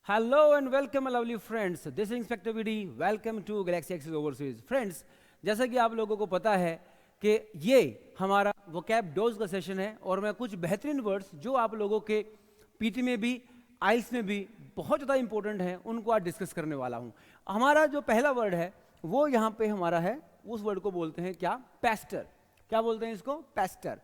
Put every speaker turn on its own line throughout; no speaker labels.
Hello and welcome my lovely friends. This is Inspector VD. Welcome to Galaxy Access Overseas. Friends, जैसा कि आप लोगों को पता है कि ये हमारा वोकैब डोज का सेशन है और मैं कुछ बेहतरीन वर्ड्स जो आप लोगों के पीटी में भी आइल्स में भी बहुत ज़्यादा इंपॉर्टेंट हैं उनको आज डिस्कस करने वाला हूँ। हमारा जो पहला वर्ड है वो यहाँ पे हमारा है, उस वर्ड को बोलते हैं क्या? पेस्टर। क्या बोलते हैं इसको? पेस्टर।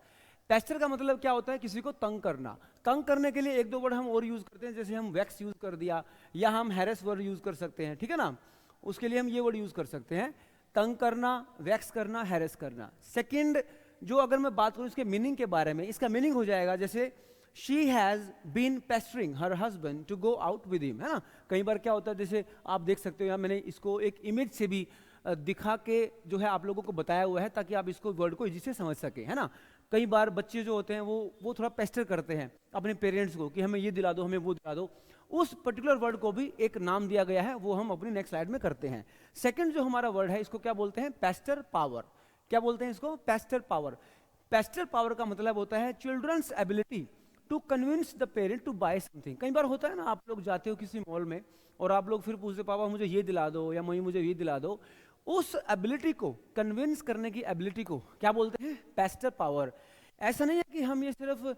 पेस्टर का मतलब क्या होता है? किसी को तंग करना। तंग करने के लिए एक दो वर्ड हम और यूज करते हैं, जैसे हम वैक्स यूज कर दिया या हम हैरेस वर्ड यूज कर सकते हैं, ठीक है ना। उसके लिए हम ये वर्ड यूज कर सकते हैं, तंग करना, वैक्स करना, हैरेस करना। सेकंड जो अगर मैं बात करूं इसके मीनिंग के बारे में, इसका मीनिंग हो जाएगा जैसे she has been pestering her husband to go out with him, है ना। कई बार क्या होता है, जैसे आप देख सकते हो, या मैंने इसको एक इमेज से भी दिखा के जो है आप लोगों को बताया हुआ है ताकि आप इसको वर्ड को इजी से समझ सके, है ना। कई बार बच्चे जो होते हैं वो थोड़ा पेस्टर करते हैं अपने पेरेंट्स को कि हमें ये दिला दो, हमें वो दिला दो। उस पर्टिकुलर वर्ड को भी एक नाम दिया गया है, वो हम अपनी नेक्स्ट स्लाइड में करते हैं। सेकंड जो हमारा वर्ड है इसको क्या बोलते हैं? Pasteur power. क्या बोलते हैं इसको? Pasteur power. पेस्टर पावर का मतलब होता है children's ability to convince the parent to buy something. कई बार होता है ना, आप लोग जाते हो किसी मॉल में और आप लोग फिर पूछते पापा मुझे ये दिला दो या मम्मी मुझे ये दिला दो। उस एबिलिटी को, कन्विंस करने की एबिलिटी को क्या बोलते हैं? Pasteur power. ऐसा नहीं है कि हम ये सिर्फ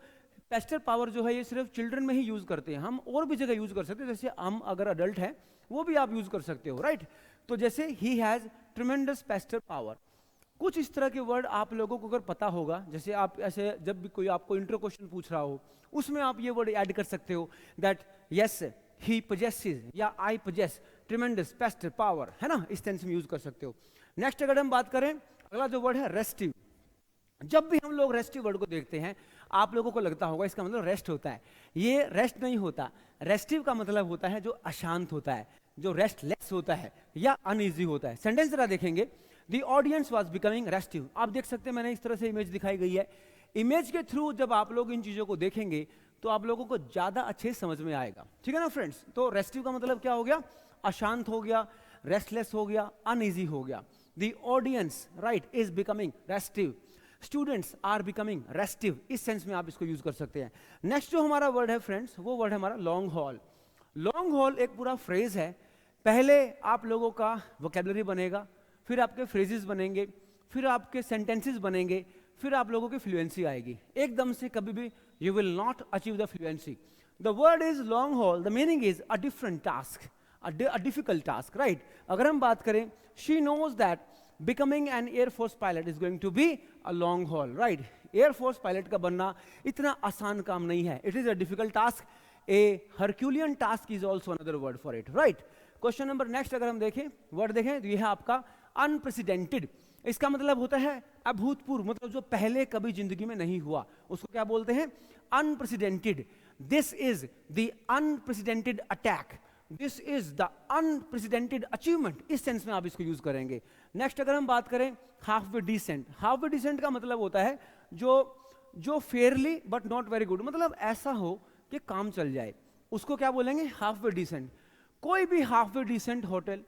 पेस्टर पावर जो है ये सिर्फ चिल्ड्रन में ही यूज करते हैं, हम और भी जगह यूज कर सकते हैं। जैसे हम अगर अडल्ट हैं वो भी आप यूज कर सकते हो, राइट। तो जैसे he has tremendous Pasteur power. कुछ इस तरह के वर्ड आप लोगों को अगर पता होगा, जैसे आप ऐसे जब भी कोई आपको इंट्रो क्वेश्चन पूछ रहा हो उसमें आप ये वर्ड ऐड कर सकते हो, दैट यस ही possesses या आई possess tremendous पेस्टर पावर, है ना। इस टेंस में यूज कर सकते हो। नेक्स्ट अगर हम बात करें, अगला जो वर्ड है रेस्टिव। जब भी हम लोग रेस्टिव वर्ड को देखते हैं आप लोगों को लगता होगा इसका मतलब रेस्ट होता है। ये रेस्ट नहीं होता। रेस्टिव का मतलब होता है जो अशांत होता है, जो रेस्टलेस होता है या अनईजी होता है। सेंटेंस जरा देखेंगे, the audience was becoming restive. आप देख सकते हैं मैंने इस तरह से इमेज दिखाई गई है। इमेज के थ्रू जब आप लोग इन चीजों को देखेंगे तो आप लोगों को ज्यादा अच्छे समझ में आएगा, ठीक है ना फ्रेंड्स। तो रेस्टिव का मतलब क्या हो गया? अशांत हो गया, रेस्टलेस हो गया, अनईजी हो गया। The audience right is becoming restive, students are becoming restive. इस सेंस में आप इसको यूज कर सकते हैं। नेक्स्ट जो हमारा वर्ड है फ्रेंड्स, वो वर्ड है हमारा लॉन्ग हॉल। लॉन्ग हॉल एक पूरा फ्रेज है। पहले आप लोगों का वोकैबुलरी बनेगा, फिर आपके फ्रेजेस बनेंगे, फिर आपके सेंटेंसेस बनेंगे, फिर आप लोगों की फ्लुएंसी आएगी। एकदम से कभी भी you will not achieve the fluency. The word is long haul, the meaning is a different task, a difficult task, right. अगर हम बात करें, she knows that becoming an air force pilot is going to be a long haul, right. Air force pilot का बनना इतना आसान काम नहीं है, it is a difficult task. A herculean task is also another word for it, right. Question number next अगर हम देखें, वर्ड देखें तो यह है आपका अनप्रेसिडेंटेड। इसका मतलब होता है अभूतपूर्व, मतलब जो पहले कभी जिंदगी में नहीं हुआ, उसको क्या बोलते हैं? Unprecedented. This is the unprecedented attack, this is the unprecedented achievement. इस सेंस में आप इसको यूज करेंगे। नेक्स्ट अगर हम बात करें, halfway decent. Halfway decent का मतलब होता है जो fairly but not very good, मतलब ऐसा हो कि काम चल जाए, उसको क्या बोलेंगे? Halfway decent. कोई भी halfway decent hotel,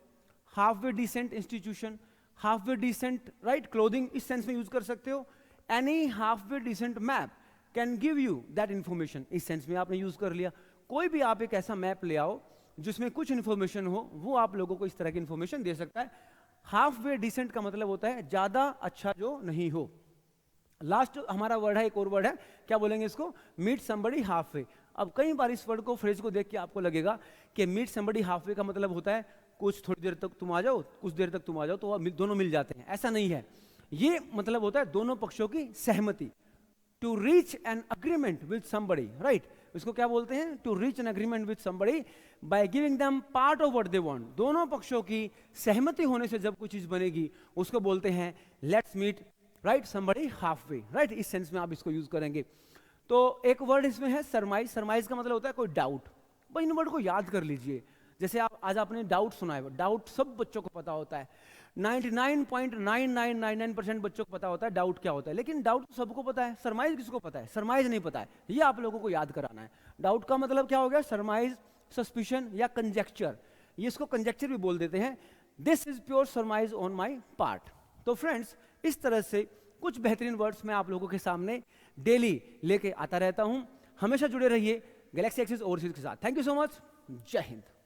halfway decent institution, halfway decent right clothing, इस सेंस में यूज कर सकते हो। Any halfway decent map can give you that information, इस सेंस में आपने यूज कर लिया। कोई भी आप एक ऐसा मैप ले आओ जिसमें कुछ इंफॉर्मेशन हो, वो आप लोगों को इस तरह की इंफॉर्मेशन दे सकता है। हाफ वे डिसेंट का मतलब होता है ज्यादा अच्छा जो नहीं हो। लास्ट हमारा वर्ड है, एक और वर्ड है, क्या बोलेंगे इसको? Meet somebody halfway. अब कई बार इस वर्ड को, फ्रेज को देख के आपको लगेगा कि मीट समबडी हाफ वे का मतलब होता है कुछ थोड़ी देर तक तुम आ जाओ, कुछ देर तक तुम आ जाओ, तो दोनों मिल जाते हैं। ऐसा नहीं है। ये मतलब होता है दोनों पक्षों की सहमति। To reach an agreement with somebody, right. इसको क्या बोलते हैं? To reach an agreement with somebody by giving them part of what they want. दोनों पक्षों की सहमति होने से जब कोई चीज बनेगी उसको बोलते हैं let's meet right somebody halfway, right. इस सेंस में आप इसको यूज करेंगे। तो एक वर्ड इसमें है सरमाइज। सरमाइज का मतलब होता है कोई डाउट। भाई इन वर्ड को याद कर लीजिए। जैसे आप आज आपने डाउट सुना है, डाउट सब बच्चों को पता होता है, 99.9999% बच्चों को पता होता है डाउट क्या होता है, लेकिन डाउट तो सबको पता है, सरमाइज किसको पता है? सरमाइज नहीं पता है। ये आप लोगों को याद कराना है। डाउट का मतलब क्या हो गया? सरमाइज, सस्पिशन या कंजेक्चर। ये इसको कंजेक्चर भी बोल देते हैं। This is pure सरमाइज on my part. तो फ्रेंड्स, इस तरह से कुछ बेहतरीन वर्ड्स मैं आप लोगों के सामने डेली लेके आता रहता हूं। हमेशा जुड़े रहिए गैलेक्सी एक्सेस ओवरसीज के साथ। Thank you so much. जय हिंद।